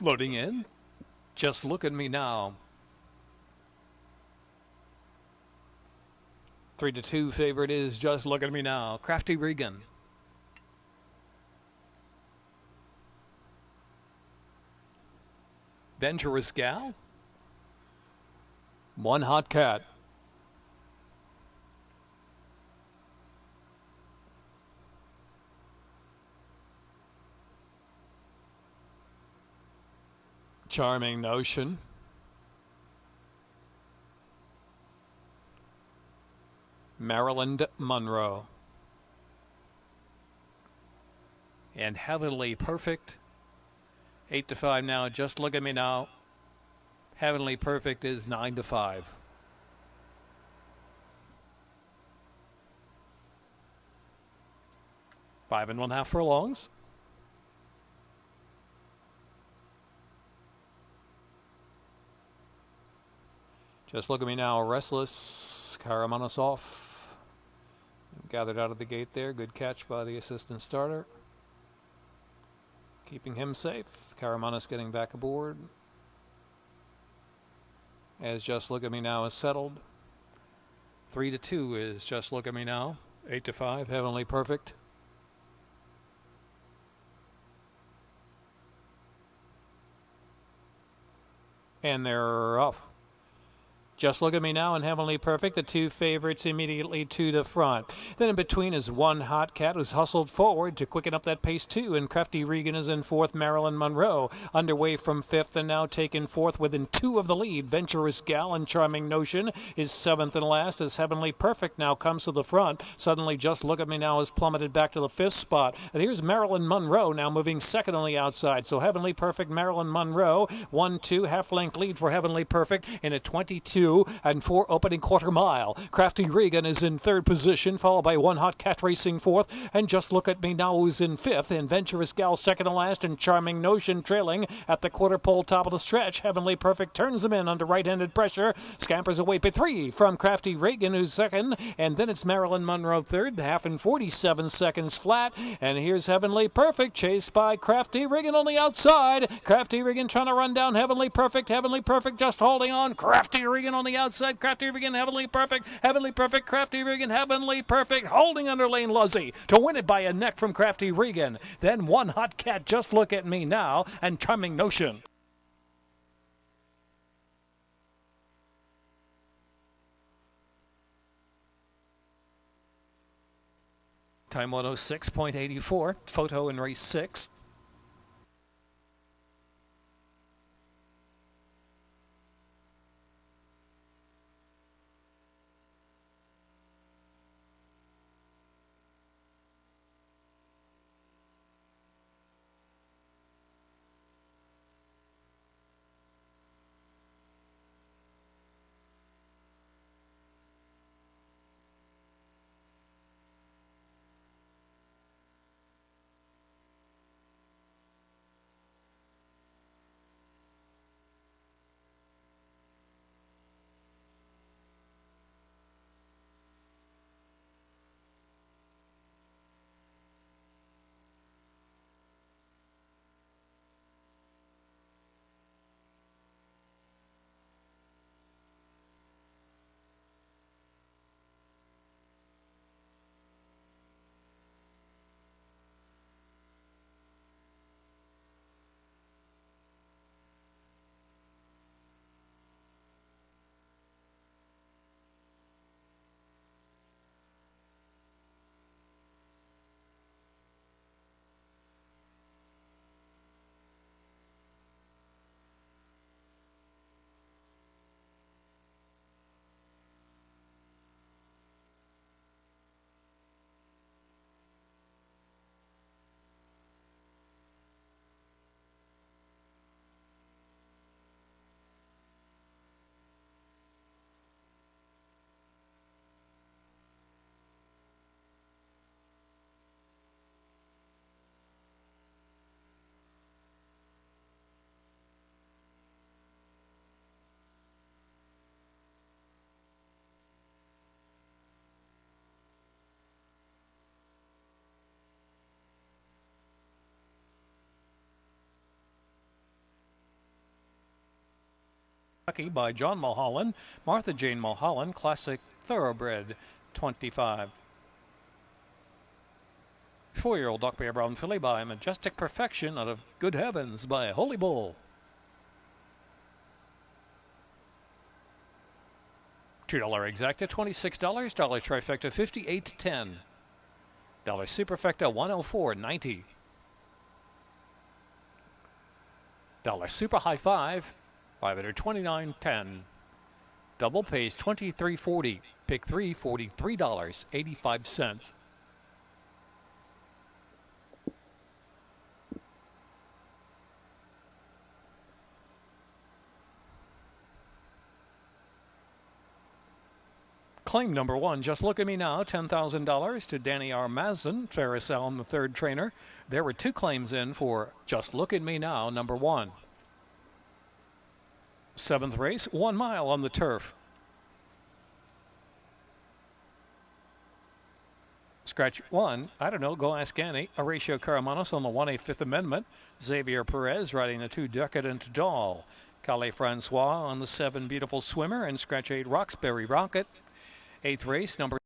Loading in. Just look at me now. 3-2 favorite is Just Look at Me Now. Crafty Regan. Venturous Gal. One Hot Cat. Charming Notion. Maryland Monroe. And Heavenly Perfect. 8-5 now. Just Look at Me Now. Heavenly Perfect is 9-5. 5 1/2 furlongs. Just Look at Me Now. Restless. Karamanos off. Gathered out of the gate there. Good catch by the assistant starter. Keeping him safe. Karamanos getting back aboard. As Just Look at Me Now is settled. 3-2 is Just Look at Me Now. 8-5, Heavenly Perfect. And they're off. Just Look at Me Now and Heavenly Perfect, the two favorites immediately to the front. Then in between is One Hot Cat, who's hustled forward to quicken up that pace too, and Crafty Regan is in fourth. Marilyn Monroe underway from fifth and now taken fourth within 2 of the lead. Venturous Gal and Charming Notion is seventh and last as Heavenly Perfect now comes to the front. Suddenly Just Look at Me Now has plummeted back to the fifth spot. And here's Marilyn Monroe now moving second on the outside. So Heavenly Perfect, Marilyn Monroe, 1-2, half-length lead for Heavenly Perfect in a 22 and 4 opening quarter mile. Crafty Regan is in third position, followed by One Hot Cat racing fourth, and Just Look at Me Now is in fifth, and Venturous Gal second and last, and Charming Notion trailing at the quarter pole top of the stretch. Heavenly Perfect turns them in under right-handed pressure, scampers away by 3 from Crafty Regan, who's second, and then it's Marilyn Monroe third, half in 47 seconds flat, and here's Heavenly Perfect chased by Crafty Regan on the outside. Crafty Regan trying to run down Heavenly Perfect just holding on. Crafty Regan on the outside. Crafty Regan, Heavenly Perfect, Crafty Regan, Heavenly Perfect, holding under Lane Luzzy to win it by a neck from Crafty Regan. Then One Hot Cat, Just Look at Me Now, and Charming Notion. Time 106.84, photo in race 6. by John Mulholland, Martha Jane Mulholland, Classic Thoroughbred, 25. 4-year-old Duck Bear Brown filly by Majestic Perfection out of Good Heavens by Holy Bull. $2 exacta, $26. Dollar trifecta, $58.10. Dollar superfecta, $104.90. Dollar super high five, $529.10. Double pays $23.40. Pick 3, $43.85. Claim number 1, Just Look at Me Now, $10,000 to Danny R. Mazden, Ferris Allen, the third trainer. There were 2 claims in for Just Look at Me Now, number 1. 7th race, 1 mile on the turf. Scratch 1, I don't know, go ask Annie. Horatio Caramanos on the 1A Fifth Amendment. Xavier Perez riding the 2 Decadent Doll. Calais Francois on the 7 Beautiful Swimmer. And scratch 8, Roxbury Rocket. 8th race, number